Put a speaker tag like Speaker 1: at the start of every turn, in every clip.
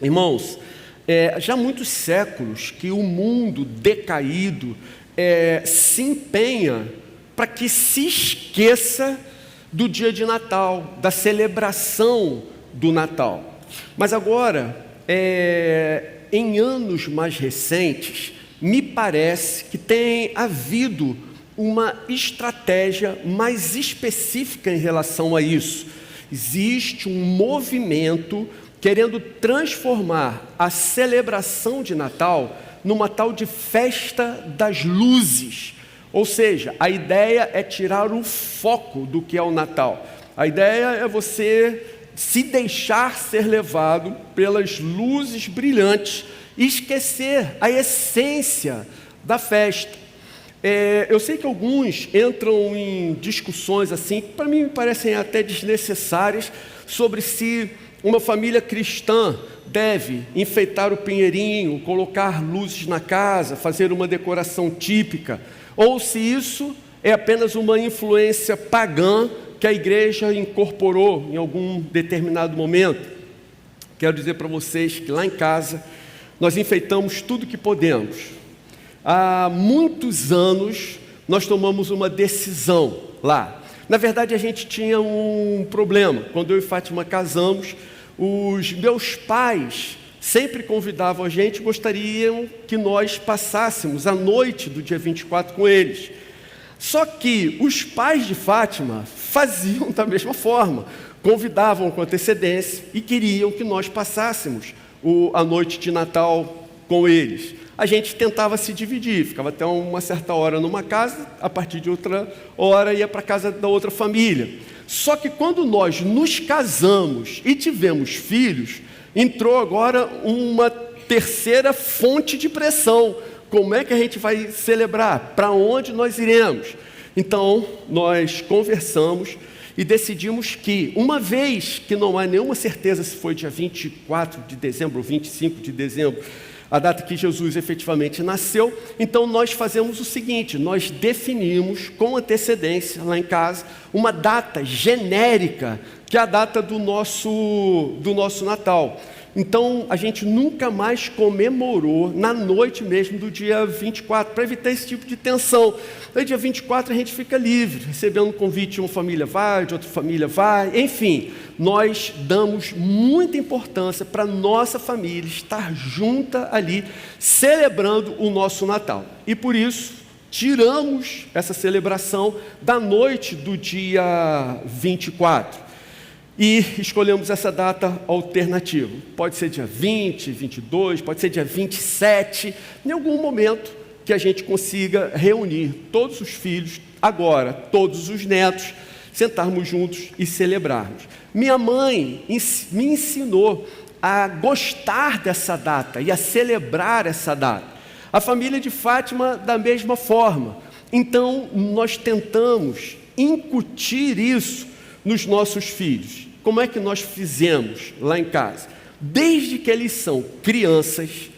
Speaker 1: Irmãos, já há muitos séculos que o mundo decaído se empenha para que se esqueça do dia de Natal, da celebração do Natal. Mas agora, em anos mais recentes, me parece que tem havido uma estratégia mais específica em relação a isso. Existe um movimento querendo transformar a celebração de Natal numa tal de festa das luzes. Ou seja, a ideia é tirar o foco do que é o Natal. A ideia é você se deixar ser levado pelas luzes brilhantes e esquecer a essência da festa. Eu sei que alguns entram em discussões assim, que para mim me parecem até desnecessárias, sobre se uma família cristã deve enfeitar o pinheirinho, colocar luzes na casa, fazer uma decoração típica, ou se isso é apenas uma influência pagã que a igreja incorporou em algum determinado momento. Quero dizer para vocês que lá em casa nós enfeitamos tudo que podemos. Há muitos anos nós tomamos uma decisão lá. Na verdade, a gente tinha um problema. Quando eu e Fátima casamos, os meus pais sempre convidavam a gente, gostariam que nós passássemos a noite do dia 24 com eles. Só que os pais de Fátima faziam da mesma forma, convidavam com antecedência e queriam que nós passássemos a noite de Natal com eles. A gente tentava se dividir, ficava até uma certa hora numa casa, a partir de outra hora ia para a casa da outra família. Só que quando nós nos casamos e tivemos filhos, entrou agora uma terceira fonte de pressão. Como é que a gente vai celebrar? Para onde nós iremos? Então, nós conversamos e decidimos que, uma vez que não há nenhuma certeza se foi dia 24 de dezembro ou 25 de dezembro, a data que Jesus efetivamente nasceu, então nós fazemos o seguinte, nós definimos com antecedência lá em casa uma data genérica, que é a data do nosso Natal. Então, a gente nunca mais comemorou na noite mesmo do dia 24, para evitar esse tipo de tensão. Aí, dia 24, a gente fica livre, recebendo um convite de uma família vai, de outra família vai, enfim. Nós damos muita importância para a nossa família estar junta ali, celebrando o nosso Natal. E por isso, tiramos essa celebração da noite do dia 24. E escolhemos essa data alternativa. Pode ser dia 20, 22, pode ser dia 27, em algum momento que a gente consiga reunir todos os filhos, agora todos os netos, sentarmos juntos e celebrarmos. Minha mãe me ensinou a gostar dessa data e a celebrar essa data. A família de Fátima da mesma forma. Então, nós tentamos incutir isso nos nossos filhos. Como é que nós fizemos lá em casa? Desde que eles são crianças,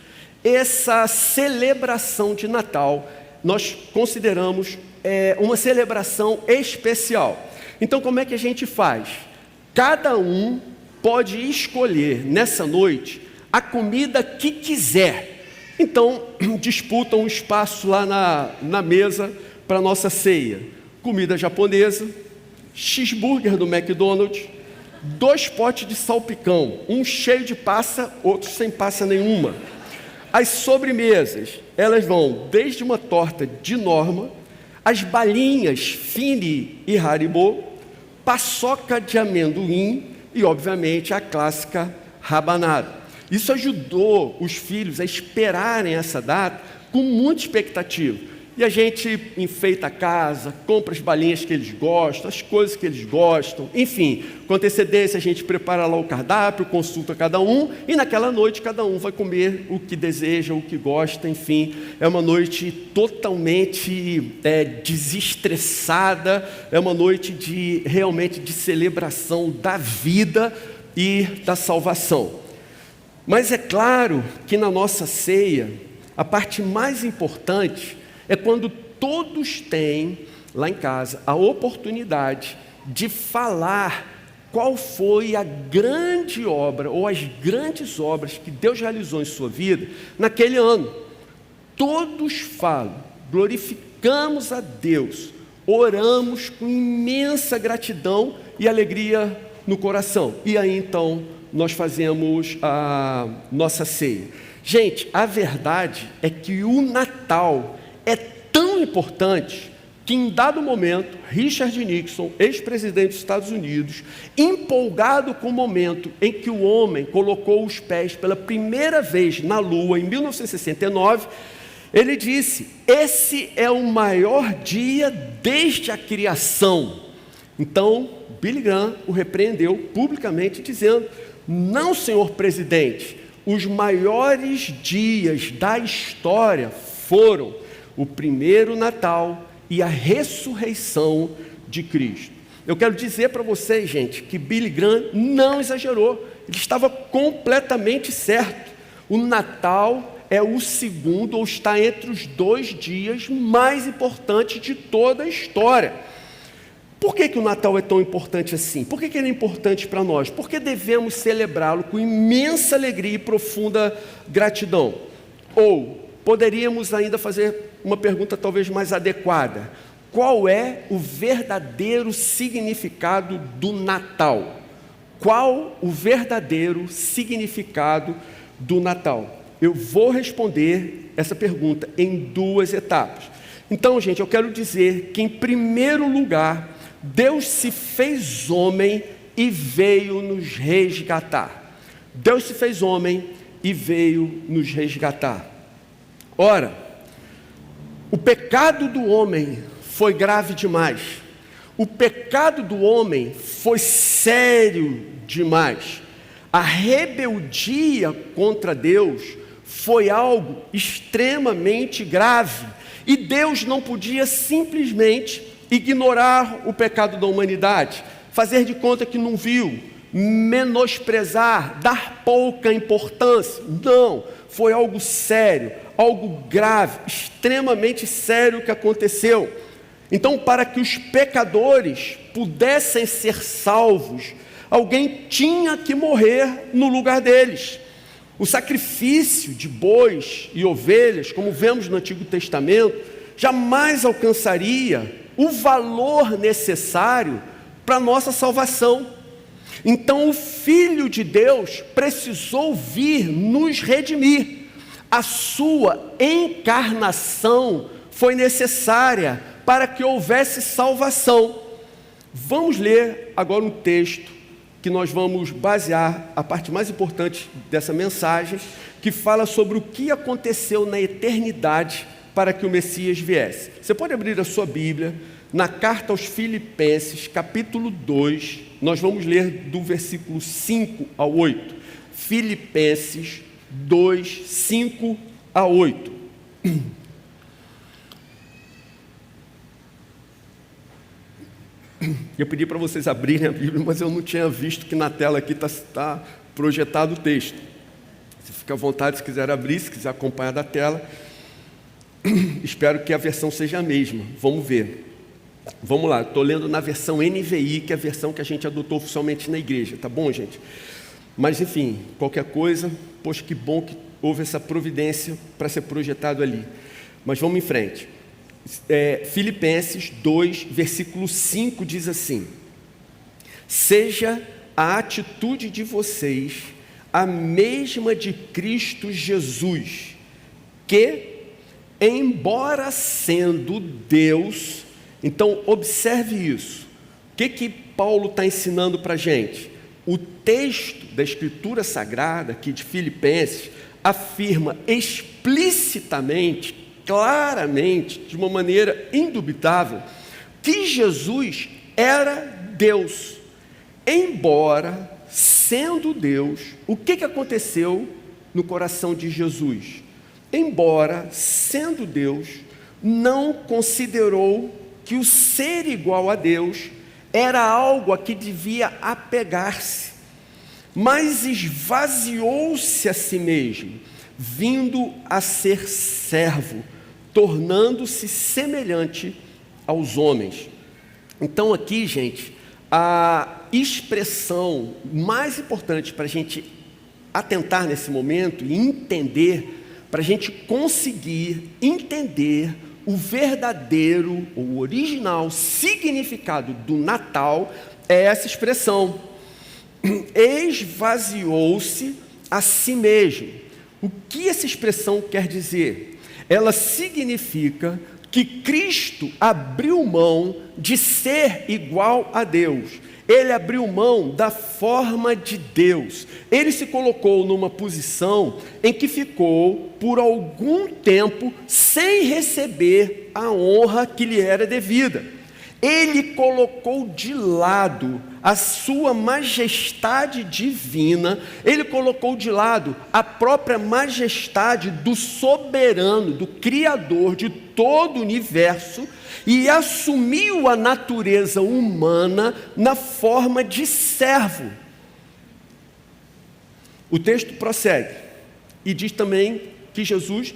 Speaker 1: essa celebração de Natal, nós consideramos uma celebração especial. Então, como é que a gente faz? Cada um pode escolher, nessa noite, a comida que quiser. Então, disputam um espaço lá na mesa para a nossa ceia. Comida japonesa, cheeseburger do McDonald's, 2 potes de salpicão, um cheio de passa, outro sem passa nenhuma. As sobremesas, elas vão desde uma torta de Norma, as balinhas Fini e Haribo, paçoca de amendoim e, obviamente, a clássica rabanada. Isso ajudou os filhos a esperarem essa data com muita expectativa. E a gente enfeita a casa, compra as balinhas que eles gostam, as coisas que eles gostam, enfim, com antecedência a gente prepara lá o cardápio, consulta cada um, e naquela noite cada um vai comer o que deseja, o que gosta, enfim, é uma noite totalmente desestressada, é uma noite realmente de celebração da vida e da salvação. Mas é claro que na nossa ceia, a parte mais importante é quando todos têm, lá em casa, a oportunidade de falar qual foi a grande obra ou as grandes obras que Deus realizou em sua vida naquele ano. Todos falam, glorificamos a Deus, oramos com imensa gratidão e alegria no coração. E aí então nós fazemos a nossa ceia. Gente, a verdade é que o Natal é tão importante que em dado momento, Richard Nixon, ex-presidente dos Estados Unidos, empolgado com o momento em que o homem colocou os pés pela primeira vez na Lua, em 1969, ele disse: esse é o maior dia desde a criação. Então, Billy Graham o repreendeu publicamente, dizendo: não, senhor presidente, os maiores dias da história foram o primeiro Natal e a ressurreição de Cristo. Eu quero dizer para vocês, gente, que Billy Graham não exagerou, ele estava completamente certo. O Natal é o segundo, ou está entre os 2 dias mais importantes de toda a história. Por que o Natal é tão importante assim? Por que ele é importante para nós? Porque devemos celebrá-lo com imensa alegria e profunda gratidão. Ou poderíamos ainda fazer uma pergunta talvez mais adequada: qual é o verdadeiro significado do Natal? Qual o verdadeiro significado do Natal? Eu vou responder essa pergunta em 2 etapas. Então, gente, eu quero dizer que, em primeiro lugar, Deus se fez homem e veio nos resgatar. Deus se fez homem e veio nos resgatar. Ora, o pecado do homem foi grave demais. O pecado do homem foi sério demais. A rebeldia contra Deus foi algo extremamente grave. E Deus não podia simplesmente ignorar o pecado da humanidade, fazer de conta que não viu, menosprezar, dar pouca importância. Não, foi algo sério, algo grave, extremamente sério que aconteceu. Então, para que os pecadores pudessem ser salvos, alguém tinha que morrer no lugar deles. O sacrifício de bois e ovelhas, como vemos no Antigo Testamento, jamais alcançaria o valor necessário para a nossa salvação. Então, o Filho de Deus precisou vir nos redimir. A sua encarnação foi necessária para que houvesse salvação. Vamos ler agora um texto que nós vamos basear a parte mais importante dessa mensagem, que fala sobre o que aconteceu na eternidade para que o Messias viesse. Você pode abrir a sua Bíblia na carta aos Filipenses, capítulo 2, nós vamos ler do versículo 5 ao 8. Filipenses 2, 5 a 8. Eu pedi para vocês abrirem a Bíblia, mas eu não tinha visto que na tela aqui está projetado o texto. Você fica à vontade se quiser abrir, se quiser acompanhar da tela. Espero que a versão seja a mesma. Vamos ver. Vamos lá, estou lendo na versão NVI, que é a versão que a gente adotou oficialmente na igreja, tá bom, gente? Mas enfim, qualquer coisa, poxa, que bom que houve essa providência para ser projetado ali. Mas vamos em frente. Filipenses 2, versículo 5 diz assim: seja a atitude de vocês a mesma de Cristo Jesus, que, embora sendo Deus... Então, observe isso. O que Paulo está ensinando para a gente? O texto da Escritura Sagrada, aqui de Filipenses, afirma explicitamente, claramente, de uma maneira indubitável, que Jesus era Deus. Embora sendo Deus, o que aconteceu no coração de Jesus? Embora sendo Deus, não considerou que o ser igual a Deus era algo a que devia apegar-se, mas esvaziou-se a si mesmo, vindo a ser servo, tornando-se semelhante aos homens. Então aqui, gente, expressão mais importante para a gente atentar nesse momento e entender, para a gente conseguir entender o verdadeiro, o original significado do Natal, é essa expressão: esvaziou-se a si mesmo. O que essa expressão quer dizer? Ela significa que Cristo abriu mão de ser igual a Deus. Ele abriu mão da forma de Deus. Ele se colocou numa posição em que ficou por algum tempo sem receber a honra que lhe era devida. Ele colocou de lado a sua majestade divina, ele colocou de lado a própria majestade do soberano, do Criador de todo o universo, e assumiu a natureza humana na forma de servo. O texto prossegue e diz também que Jesus,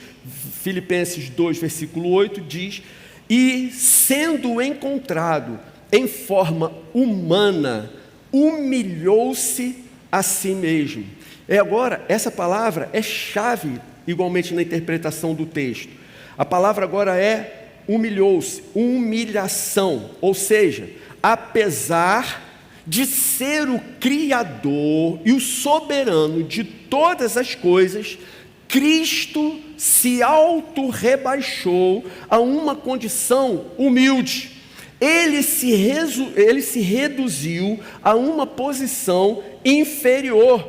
Speaker 1: Filipenses 2, versículo 8, diz: e sendo encontrado em forma humana, humilhou-se a si mesmo. Agora, essa palavra é chave igualmente na interpretação do texto. A palavra agora é humilhou-se, humilhação, ou seja, apesar de ser o Criador e o soberano de todas as coisas, Cristo se auto-rebaixou a uma condição humilde. Ele se reduziu a uma posição inferior.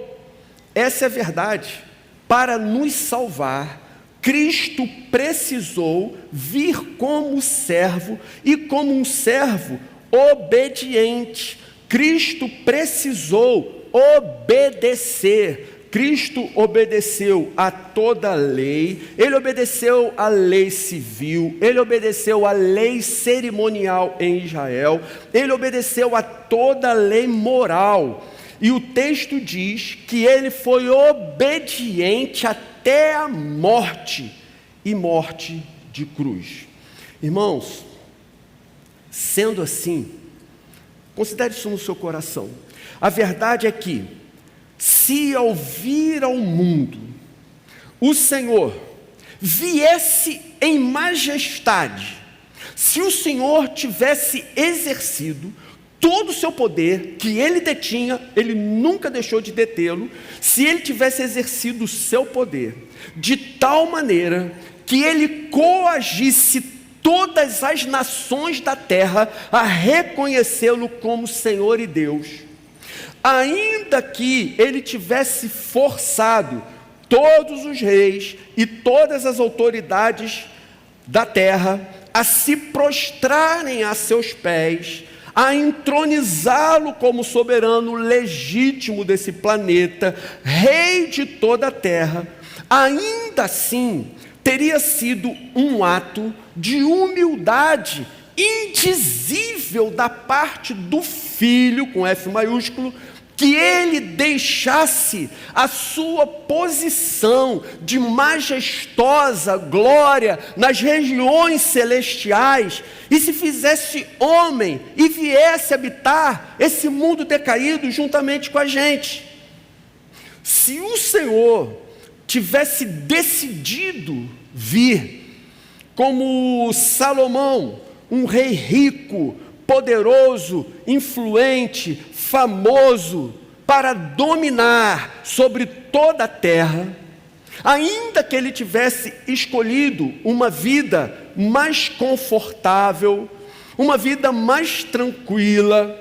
Speaker 1: Essa é a verdade. Para nos salvar, Cristo precisou vir como servo e como um servo obediente. Cristo precisou obedecer. Cristo obedeceu a toda a lei, ele obedeceu à lei civil, ele obedeceu à lei cerimonial em Israel, ele obedeceu a toda a lei moral. E o texto diz que ele foi obediente até a morte, e morte de cruz. Irmãos, sendo assim, considere isso no seu coração. A verdade é que, se ao vir ao mundo, o Senhor viesse em majestade, se o Senhor tivesse exercido todo o seu poder que ele detinha, ele nunca deixou de detê-lo, se ele tivesse exercido o seu poder de tal maneira que ele coagisse todas as nações da terra a reconhecê-lo como Senhor e Deus, ainda que ele tivesse forçado todos os reis e todas as autoridades da terra a se prostrarem a seus pés, a entronizá-lo como soberano legítimo desse planeta, rei de toda a terra, ainda assim teria sido um ato de humildade indizível da parte do Filho, com F maiúsculo, que ele deixasse a sua posição de majestosa glória nas regiões celestiais e se fizesse homem e viesse habitar esse mundo decaído juntamente com a gente. Se o Senhor tivesse decidido vir como Salomão, um rei rico, poderoso, influente, famoso, para dominar sobre toda a terra, ainda que ele tivesse escolhido uma vida mais confortável, uma vida mais tranquila,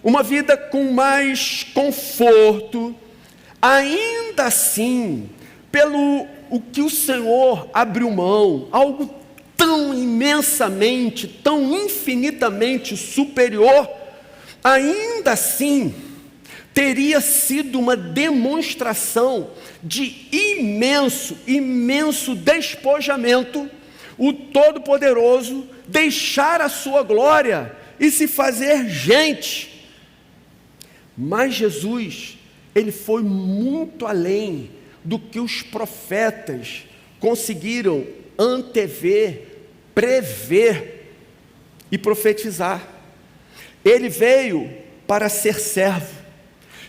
Speaker 1: uma vida com mais conforto, ainda assim, pelo o que o Senhor abriu mão, algo tão imensamente, tão infinitamente superior, ainda assim, teria sido uma demonstração de imenso despojamento, o Todo-Poderoso deixar a sua glória e se fazer gente. Mas Jesus, ele foi muito além do que os profetas conseguiram antever, prever e profetizar. Ele veio para ser servo.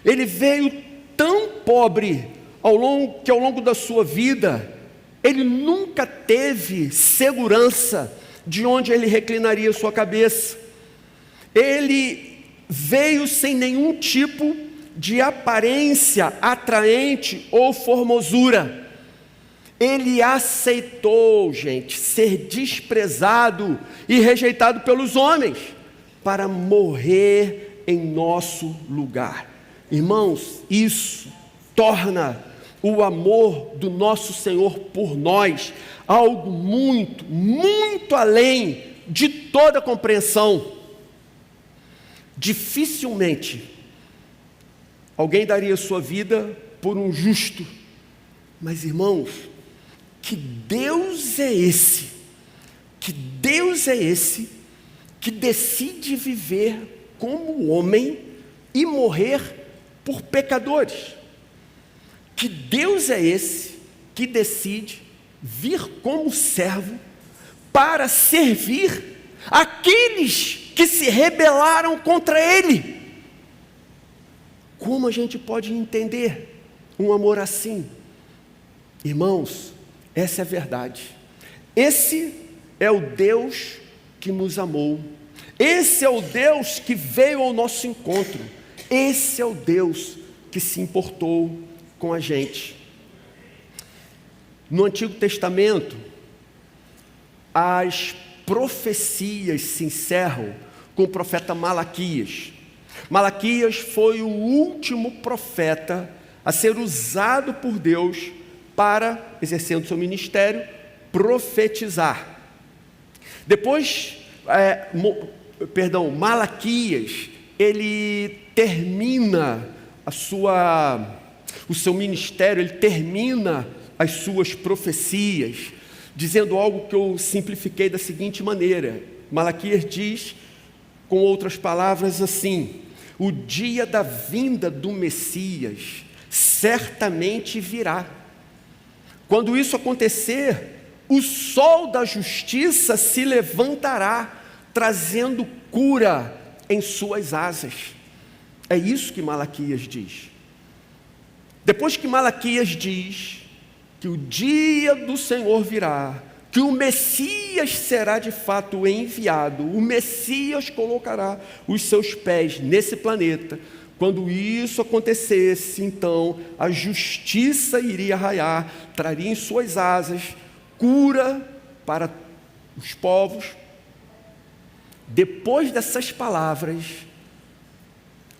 Speaker 1: Ele veio tão pobre que ao longo da sua vida, ele nunca teve segurança de onde ele reclinaria sua cabeça. Ele veio sem nenhum tipo de aparência atraente ou formosura. Ele aceitou, gente, ser desprezado e rejeitado pelos homens para morrer em nosso lugar. Irmãos, isso torna o amor do nosso Senhor por nós algo muito, muito além de toda compreensão. Dificilmente alguém daria sua vida por um justo, mas irmãos, que Deus é esse? Que Deus é esse que decide viver como homem e morrer por pecadores? Que Deus é esse que decide vir como servo para servir aqueles que se rebelaram contra Ele? Como a gente pode entender um amor assim? Irmãos, essa é a verdade. Esse é o Deus que nos amou. Esse é o Deus que veio ao nosso encontro. Esse é o Deus que se importou com a gente. No Antigo Testamento, as profecias se encerram com o profeta Malaquias. Malaquias foi o último profeta a ser usado por Deus para, exercendo seu ministério, profetizar. Depois, Malaquias, ele termina o seu ministério, ele termina as suas profecias, dizendo algo que eu simplifiquei da seguinte maneira. Malaquias diz, com outras palavras, assim: o dia da vinda do Messias certamente virá. Quando isso acontecer, o sol da justiça se levantará, trazendo cura em suas asas. É isso que Malaquias diz. Depois que Malaquias diz que o dia do Senhor virá, que o Messias será de fato enviado, o Messias colocará os seus pés nesse planeta. Quando isso acontecesse, então a justiça iria raiar, traria em suas asas cura para os povos. Depois dessas palavras,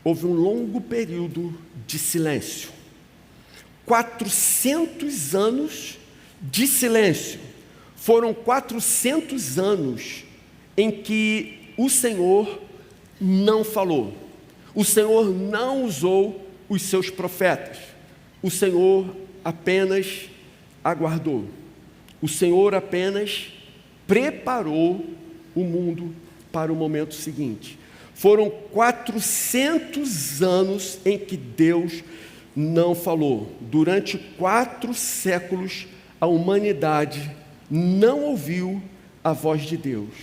Speaker 1: houve um longo período de silêncio. 400 anos de silêncio. Foram 400 anos em que o Senhor não falou. O Senhor não usou os seus profetas. O Senhor apenas aguardou. O Senhor apenas preparou o mundo para o momento seguinte. Foram 400 anos em que Deus não falou. Durante 4 séculos, a humanidade não ouviu a voz de Deus.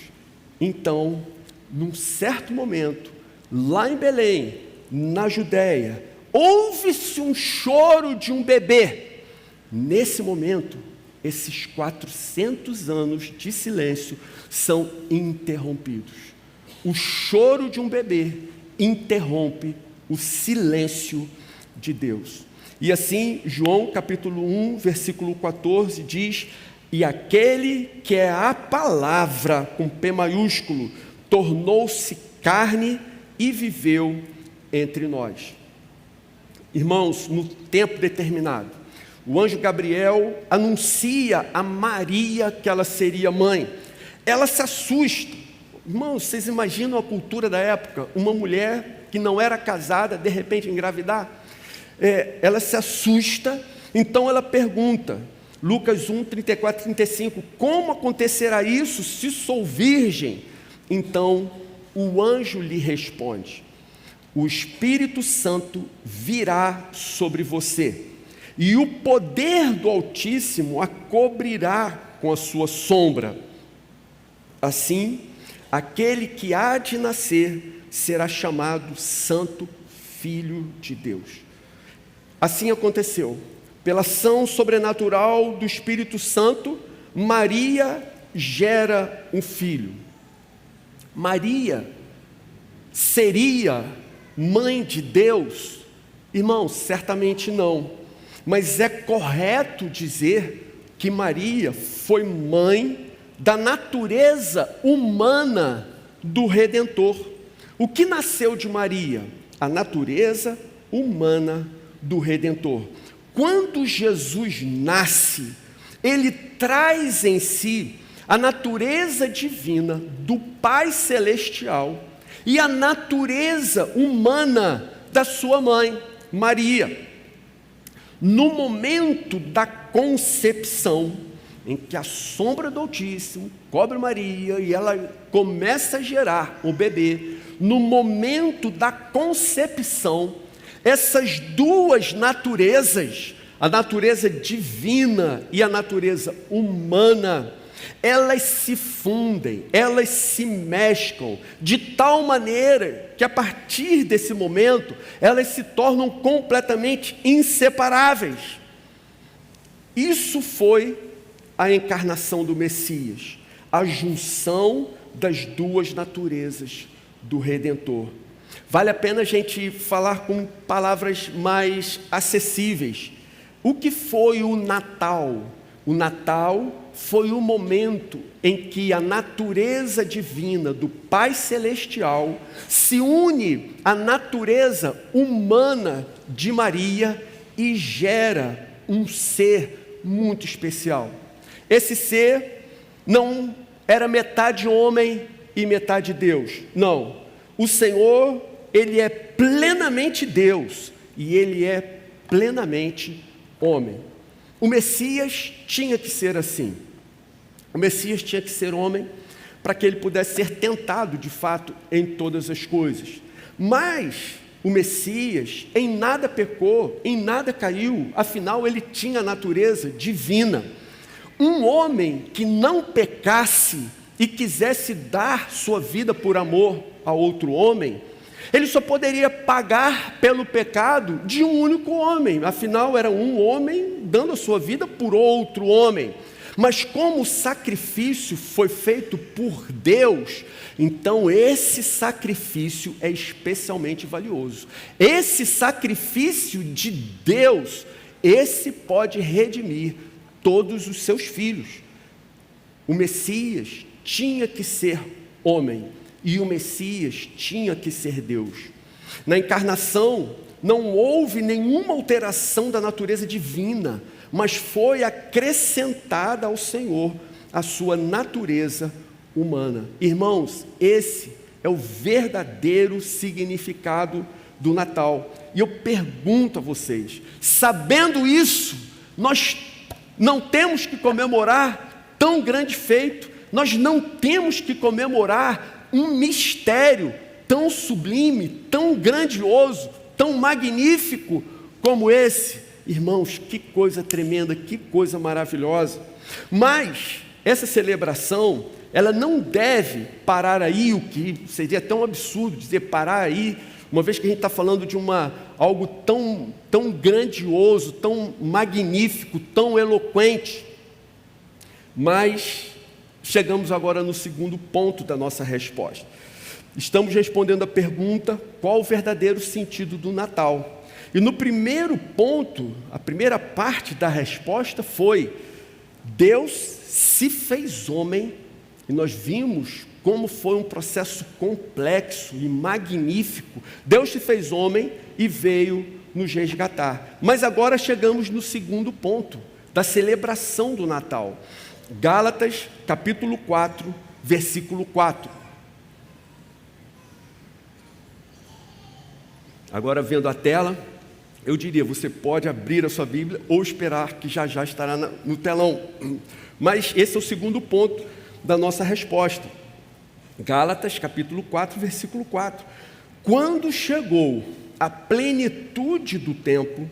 Speaker 1: Então, num certo momento, lá em Belém, na Judéia, ouve-se um choro de um bebê. Nesse momento, esses 400 anos de silêncio são interrompidos. O choro de um bebê interrompe o silêncio de Deus. E assim, João capítulo 1, versículo 14 diz: e aquele que é a palavra, com P maiúsculo, tornou-se carne e viveu entre nós. Irmãos, no tempo determinado, o anjo Gabriel anuncia a Maria que ela seria mãe. Ela se assusta. Irmãos, vocês imaginam a cultura da época? Uma mulher que não era casada, de repente engravidar? Ela se assusta, então ela pergunta, Lucas 1, 34, 35, como acontecerá isso se sou virgem? Então o anjo lhe responde: o Espírito Santo virá sobre você, e o poder do Altíssimo a cobrirá com a sua sombra. Assim, aquele que há de nascer será chamado Santo Filho de Deus. Assim aconteceu. Pela ação sobrenatural do Espírito Santo, Maria gera um filho. Maria seria mãe de Deus? Irmãos, certamente não. Mas é correto dizer que Maria foi mãe da natureza humana do Redentor. O que nasceu de Maria? A natureza humana do Redentor. Quando Jesus nasce, ele traz em si a natureza divina do Pai Celestial e a natureza humana da sua mãe, Maria. No momento da concepção, em que a sombra do Altíssimo cobre Maria e ela começa a gerar o bebê, no momento da concepção, essas duas naturezas, a natureza divina e a natureza humana, elas se fundem, elas se mesclam, de tal maneira que a partir desse momento, elas se tornam completamente inseparáveis. Isso foi a encarnação do Messias, a junção das duas naturezas do Redentor. Vale a pena a gente falar com palavras mais acessíveis. O que foi o Natal? O Natal foi o momento em que a natureza divina do Pai Celestial se une à natureza humana de Maria e gera um ser muito especial. Esse ser não era metade homem e metade Deus. Não. O Senhor, Ele é plenamente Deus e Ele é plenamente homem. O Messias tinha que ser assim. O Messias tinha que ser homem para que ele pudesse ser tentado de fato em todas as coisas. Mas o Messias em nada pecou, em nada caiu, afinal ele tinha a natureza divina. Um homem que não pecasse e quisesse dar sua vida por amor a outro homem, ele só poderia pagar pelo pecado de um único homem, afinal era um homem dando a sua vida por outro homem. Mas como o sacrifício foi feito por Deus, então esse sacrifício é especialmente valioso. Esse sacrifício de Deus, esse pode redimir todos os seus filhos. O Messias tinha que ser homem e o Messias tinha que ser Deus. Na encarnação não houve nenhuma alteração da natureza divina, mas foi acrescentada ao Senhor a sua natureza humana. Irmãos, esse é o verdadeiro significado do Natal. E eu pergunto a vocês, sabendo isso, nós não temos que comemorar tão grande feito, nós não temos que comemorar um mistério tão sublime, tão grandioso, tão magnífico como esse. Irmãos, que coisa tremenda, que coisa maravilhosa. Mas essa celebração, ela não deve parar aí, o que seria tão absurdo dizer parar aí, uma vez que a gente está falando de algo tão grandioso, tão magnífico, tão eloquente. Mas chegamos agora no segundo ponto da nossa resposta. Estamos respondendo a pergunta: qual o verdadeiro sentido do Natal? E no primeiro ponto, a primeira parte da resposta foi: Deus se fez homem, e nós vimos como foi um processo complexo e magnífico. Deus se fez homem e veio nos resgatar. Mas agora chegamos no segundo ponto da celebração do Natal. Gálatas, capítulo 4, versículo 4. Agora, vendo a tela, eu diria, você pode abrir a sua Bíblia ou esperar que já estará no telão. Mas esse é o segundo ponto da nossa resposta. Gálatas, capítulo 4, versículo 4. Quando chegou a plenitude do tempo,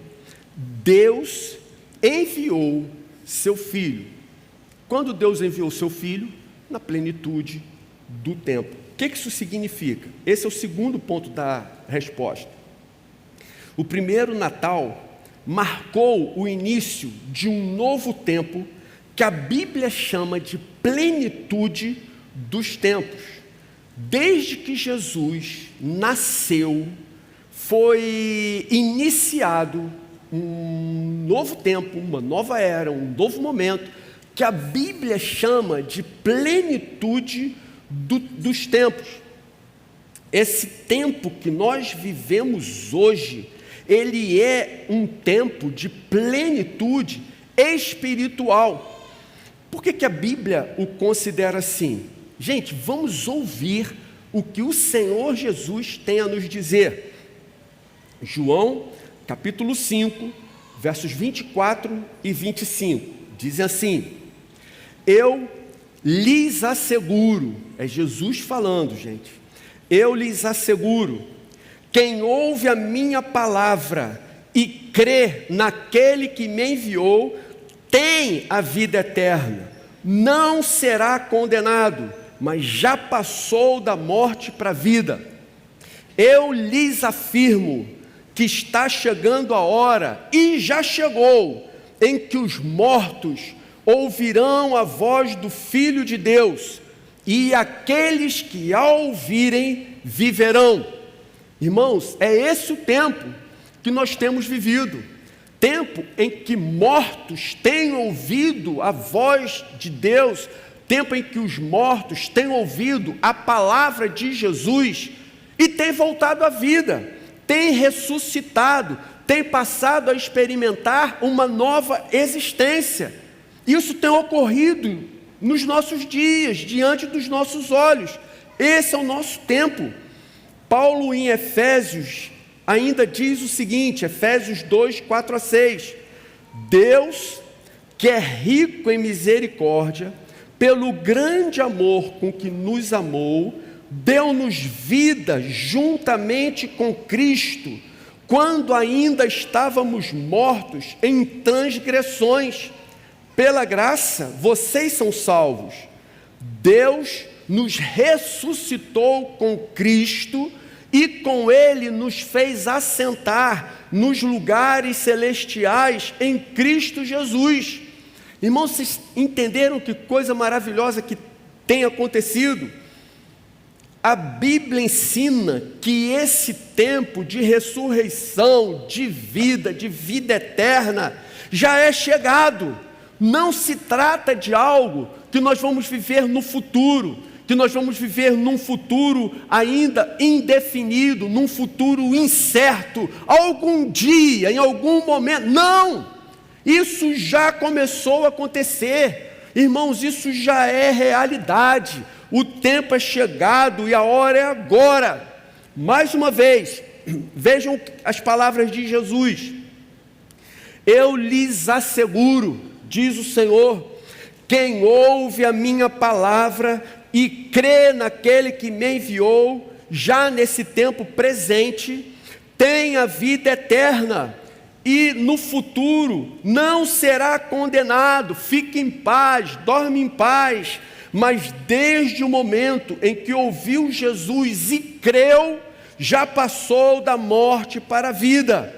Speaker 1: Deus enviou seu Filho. Quando Deus enviou seu Filho? Na plenitude do tempo. que isso significa? Esse é o segundo ponto da resposta. O primeiro Natal marcou o início de um novo tempo que a Bíblia chama de plenitude dos tempos. Desde que Jesus nasceu, foi iniciado um novo tempo, uma nova era, um novo momento, que a Bíblia chama de plenitude dos tempos. Esse tempo que nós vivemos hoje, ele é um tempo de plenitude espiritual. Por que a Bíblia o considera assim? Gente, vamos ouvir o que o Senhor Jesus tem a nos dizer. João, capítulo 5, versos 24 e 25, dizem assim: eu lhes asseguro, é Jesus falando, gente, eu lhes asseguro, quem ouve a minha palavra e crê naquele que me enviou, tem a vida eterna, não será condenado, mas já passou da morte para a vida. Eu lhes afirmo que está chegando a hora, e já chegou, em que os mortos ouvirão a voz do Filho de Deus, e aqueles que a ouvirem viverão. Irmãos, é esse o tempo que nós temos vivido, tempo em que mortos têm ouvido a voz de Deus, tempo em que os mortos têm ouvido a palavra de Jesus e têm voltado à vida, têm ressuscitado, têm passado a experimentar uma nova existência. Isso tem ocorrido nos nossos dias, diante dos nossos olhos. Esse é o nosso tempo. Paulo, em Efésios, ainda diz o seguinte, Efésios 2, 4 a 6, Deus, que é rico em misericórdia, pelo grande amor com que nos amou, deu-nos vida juntamente com Cristo, quando ainda estávamos mortos em transgressões. Pela graça, vocês são salvos. Deus nos ressuscitou com Cristo e com Ele nos fez assentar nos lugares celestiais em Cristo Jesus. Irmãos, vocês entenderam que coisa maravilhosa que tem acontecido? A Bíblia ensina que esse tempo de ressurreição, de vida eterna, já é chegado. Não se trata de algo que nós vamos viver no futuro, que nós vamos viver num futuro ainda indefinido, num futuro incerto, algum dia, em algum momento. Não! Isso já começou a acontecer. Irmãos, isso já é realidade. O tempo é chegado e a hora é agora. Mais uma vez, vejam as palavras de Jesus. Eu lhes asseguro, diz o Senhor, quem ouve a minha palavra e crê naquele que me enviou, já nesse tempo presente, tem a vida eterna, e no futuro não será condenado. Fique em paz, dorme em paz. Mas desde o momento em que ouviu Jesus e creu, já passou da morte para a vida.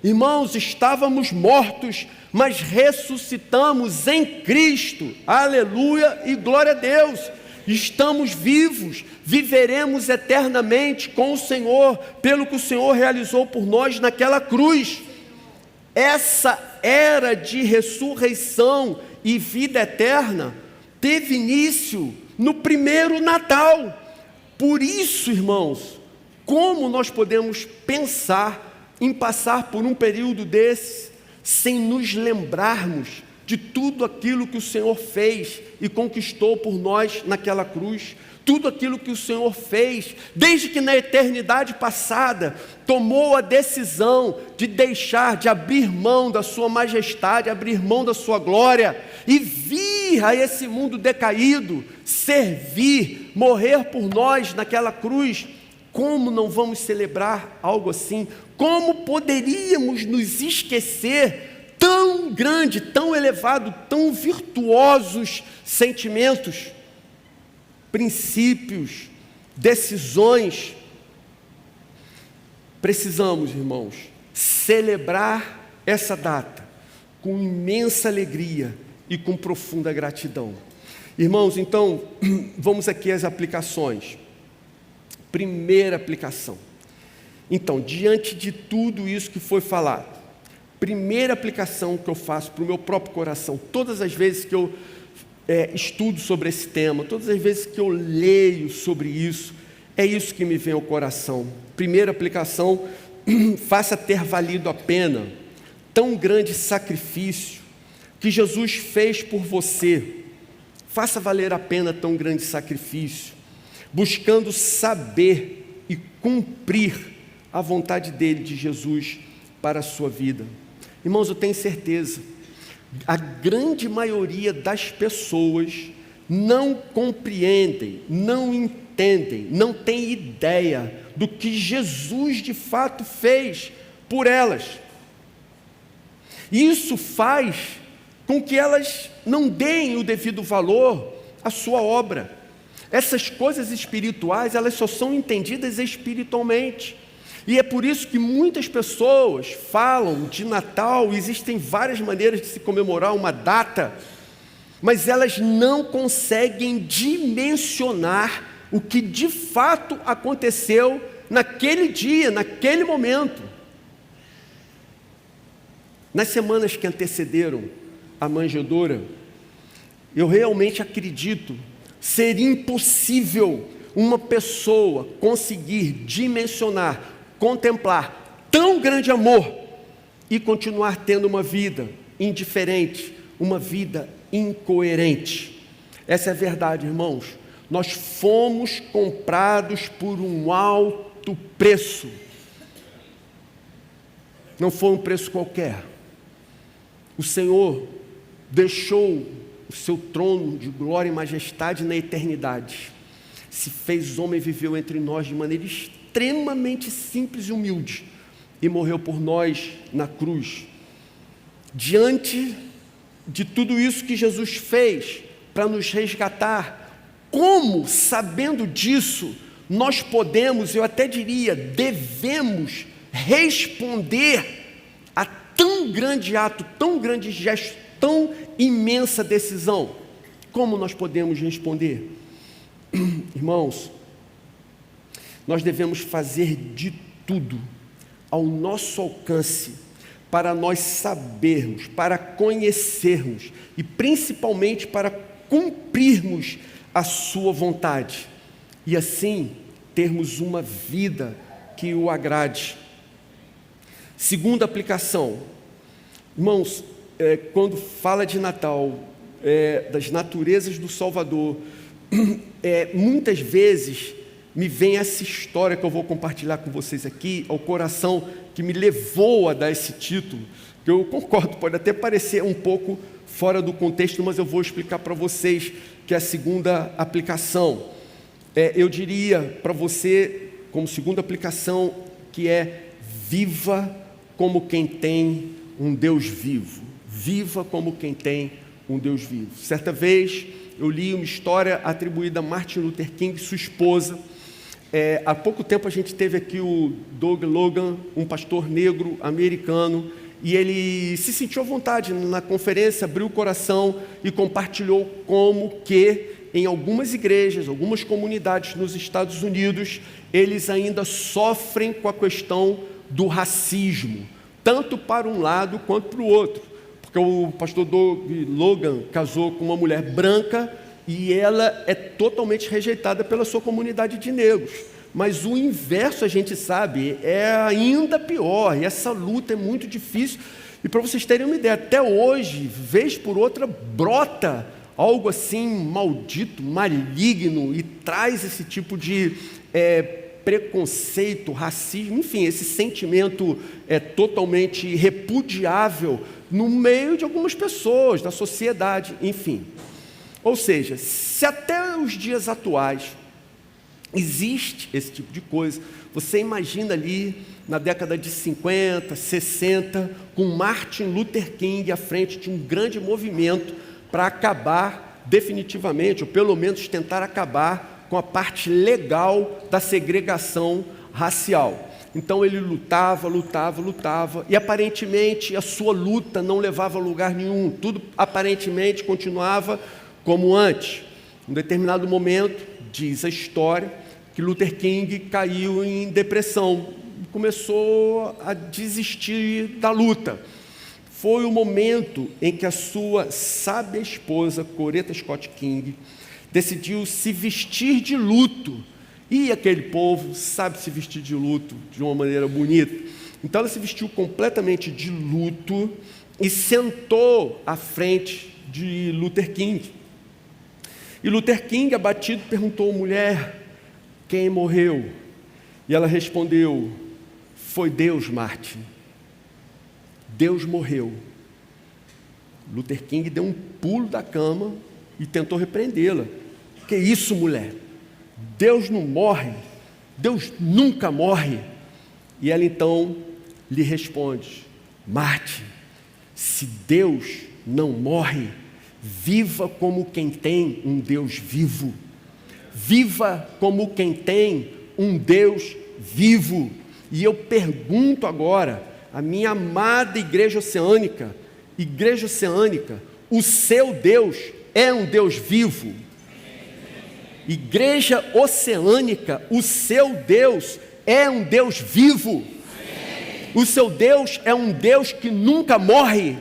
Speaker 1: Irmãos, estávamos mortos, mas ressuscitamos em Cristo, aleluia e glória a Deus. Estamos vivos, viveremos eternamente com o Senhor, pelo que o Senhor realizou por nós naquela cruz. Essa era de ressurreição e vida eterna teve início no primeiro Natal. Por isso, irmãos, como nós podemos pensar em passar por um período desse sem nos lembrarmos de tudo aquilo que o Senhor fez e conquistou por nós naquela cruz, tudo aquilo que o Senhor fez, desde que na eternidade passada tomou a decisão de deixar, de abrir mão da sua majestade, abrir mão da sua glória e vir a esse mundo decaído, servir, morrer por nós naquela cruz. Como não vamos celebrar algo assim? Como poderíamos nos esquecer tão grande, tão elevado, tão virtuosos sentimentos, princípios, decisões, precisamos, irmãos, celebrar essa data com imensa alegria e com profunda gratidão. Irmãos, então, vamos aqui às aplicações. Primeira aplicação. Então, diante de tudo isso que foi falado, primeira aplicação que eu faço para o meu próprio coração, todas as vezes que eu estudo sobre esse tema, todas as vezes que eu leio sobre isso, é isso que me vem ao coração. Primeira aplicação, faça ter valido a pena tão grande sacrifício que Jesus fez por você. Faça valer a pena tão grande sacrifício, buscando saber e cumprir a vontade dele, de Jesus, para a sua vida. Irmãos, eu tenho certeza, a grande maioria das pessoas não compreendem, não entendem, não tem ideia do que Jesus de fato fez por elas. Isso faz com que elas não deem o devido valor à sua obra. Essas coisas espirituais, elas só são entendidas espiritualmente. E é por isso que muitas pessoas falam de Natal, existem várias maneiras de se comemorar uma data, mas elas não conseguem dimensionar o que de fato aconteceu naquele dia, naquele momento. Nas semanas que antecederam a manjedoura, eu realmente acredito ser impossível uma pessoa conseguir dimensionar, contemplar tão grande amor e continuar tendo uma vida indiferente, uma vida incoerente. Essa é a verdade, irmãos. Nós fomos comprados por um alto preço. Não foi um preço qualquer. O Senhor deixou o seu trono de glória e majestade na eternidade, se fez homem e viveu entre nós de maneira extremamente simples e humilde, e morreu por nós na cruz. Diante de tudo isso que Jesus fez para nos resgatar, como, sabendo disso, nós podemos, eu até diria, devemos responder a tão grande ato, tão grande gesto, tão imensa decisão? Como nós podemos responder? Irmãos, nós devemos fazer de tudo ao nosso alcance para nós sabermos, para conhecermos e principalmente para cumprirmos a sua vontade e assim termos uma vida que o agrade. Segunda aplicação, irmãos, quando fala de Natal, das naturezas do Salvador, muitas vezes me vem essa história que eu vou compartilhar com vocês aqui ao coração, que me levou a dar esse título, que eu concordo, pode até parecer um pouco fora do contexto, mas eu vou explicar para vocês que é a segunda aplicação. Eu diria para você, como segunda aplicação, que é: viva como quem tem um Deus vivo. Viva como quem tem um Deus vivo. Certa vez eu li uma história atribuída a Martin Luther King e sua esposa. Há pouco tempo a gente teve aqui o Doug Logan, um pastor negro americano, e ele se sentiu à vontade na conferência, abriu o coração e compartilhou como que em algumas igrejas, algumas comunidades nos Estados Unidos, eles ainda sofrem com a questão do racismo, tanto para um lado quanto para o outro, porque o pastor Doug Logan casou com uma mulher branca e ela é totalmente rejeitada pela sua comunidade de negros. Mas o inverso, a gente sabe, é ainda pior, e essa luta é muito difícil. E para vocês terem uma ideia, até hoje, vez por outra, brota algo assim maldito, maligno, e traz esse tipo de preconceito, racismo, enfim, esse sentimento totalmente repudiável no meio de algumas pessoas, da sociedade, enfim. Ou seja, se até os dias atuais existe esse tipo de coisa, você imagina ali na década de 50, 60, com Martin Luther King à frente de um grande movimento para acabar definitivamente, ou pelo menos tentar acabar com a parte legal da segregação racial. Então ele lutava, e aparentemente a sua luta não levava a lugar nenhum, tudo aparentemente continuava como antes. Em um determinado momento, diz a história, que Luther King caiu em depressão, começou a desistir da luta. Foi o momento em que a sua sábia esposa, Coretta Scott King, decidiu se vestir de luto. E aquele povo sabe se vestir de luto de uma maneira bonita. Então ela se vestiu completamente de luto e sentou à frente de Luther King. E Luther King, abatido, perguntou: mulher, quem morreu? E ela respondeu: foi Deus, Martin. Deus morreu. Luther King deu um pulo da cama e tentou repreendê-la. Que isso, mulher? Deus não morre, Deus nunca morre. E ela então lhe responde: Martin, se Deus não morre, viva como quem tem um Deus vivo. Viva como quem tem um Deus vivo. E eu pergunto agora, a minha amada Igreja Oceânica, o seu Deus é um Deus vivo? Igreja Oceânica, o seu Deus é um Deus vivo? O seu Deus é um Deus que nunca morre?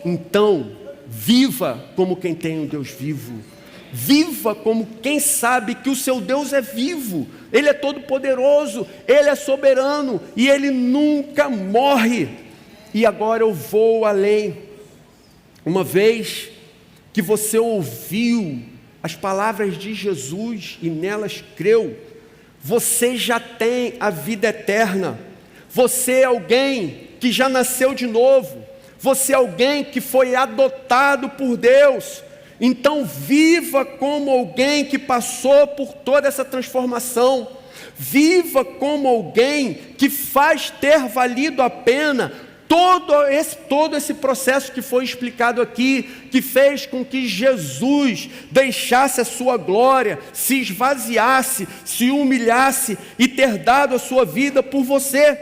Speaker 1: Então, viva como quem tem um Deus vivo. Viva como quem sabe que o seu Deus é vivo. Ele é todo poderoso, Ele é soberano e Ele nunca morre. E agora eu vou além. Uma vez que você ouviu as palavras de Jesus e nelas creu, você já tem a vida eterna. Você é alguém que já nasceu de novo. Você é alguém que foi adotado por Deus. Então viva como alguém que passou por toda essa transformação. Viva como alguém que faz ter valido a pena todo esse processo que foi explicado aqui, que fez com que Jesus deixasse a sua glória, se esvaziasse, se humilhasse e ter dado a sua vida por você.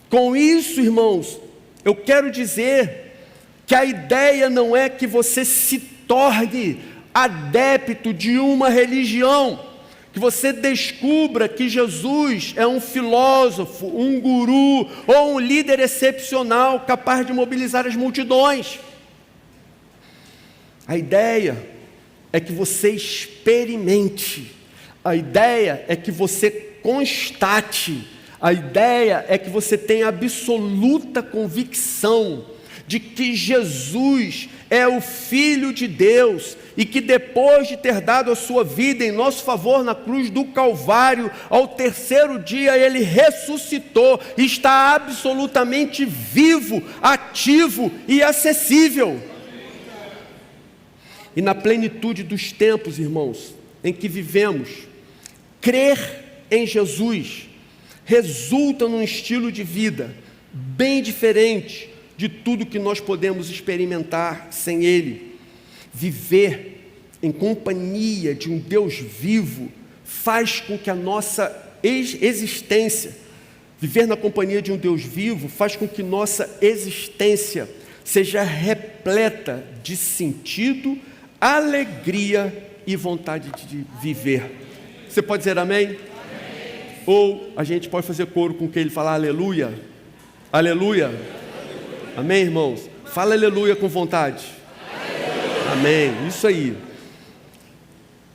Speaker 1: Com isso, irmãos, eu quero dizer que a ideia não é que você se torne adepto de uma religião, que você descubra que Jesus é um filósofo, um guru ou um líder excepcional capaz de mobilizar as multidões. A ideia é que você experimente, a ideia é que você constate, a ideia é que você tenha absoluta convicção de que Jesus é o Filho de Deus e que depois de ter dado a sua vida em nosso favor na cruz do Calvário, ao terceiro dia Ele ressuscitou, está absolutamente vivo, ativo e acessível. E na plenitude dos tempos, irmãos, em que vivemos, crer em Jesus resulta num estilo de vida bem diferente de tudo que nós podemos experimentar sem Ele. Viver em companhia de um Deus vivo faz com que a nossa existência, viver na companhia de um Deus vivo, faz com que nossa existência seja repleta de sentido, alegria e vontade de viver. Você pode dizer amém? Amém. Ou a gente pode fazer coro com quem ele fala aleluia? Aleluia. Amém, irmãos? Fala aleluia com vontade. Aleluia. Amém, isso aí.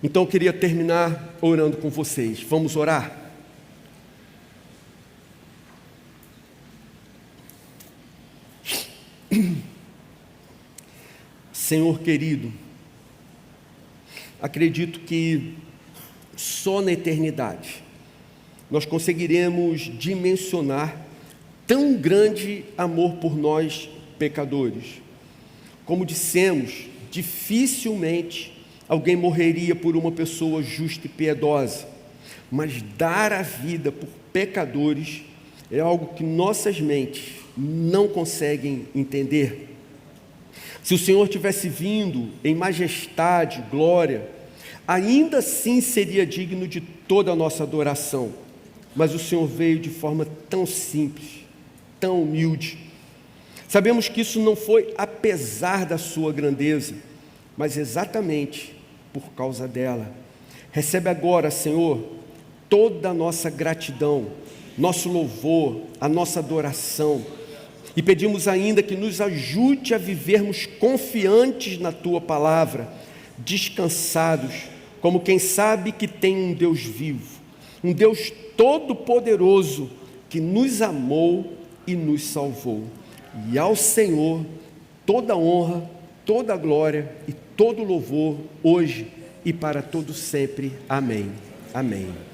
Speaker 1: Então eu queria terminar orando com vocês. Vamos orar? Senhor querido, acredito que só na eternidade nós conseguiremos dimensionar tão grande amor por nós pecadores. Como dissemos, dificilmente alguém morreria por uma pessoa justa e piedosa, mas dar a vida por pecadores é algo que nossas mentes não conseguem entender. Se o Senhor tivesse vindo em majestade, glória, ainda assim seria digno de toda a nossa adoração. Mas o Senhor veio de forma tão simples, tão humilde. Sabemos que isso não foi apesar da sua grandeza, mas exatamente por causa dela. Recebe agora, Senhor, toda a nossa gratidão, nosso louvor, a nossa adoração. E pedimos ainda que nos ajude a vivermos confiantes na Tua palavra, descansados, como quem sabe que tem um Deus vivo, um Deus todo-poderoso que nos amou e nos salvou. E ao Senhor toda honra, toda glória e todo louvor, hoje e para todo sempre. Amém. Amém.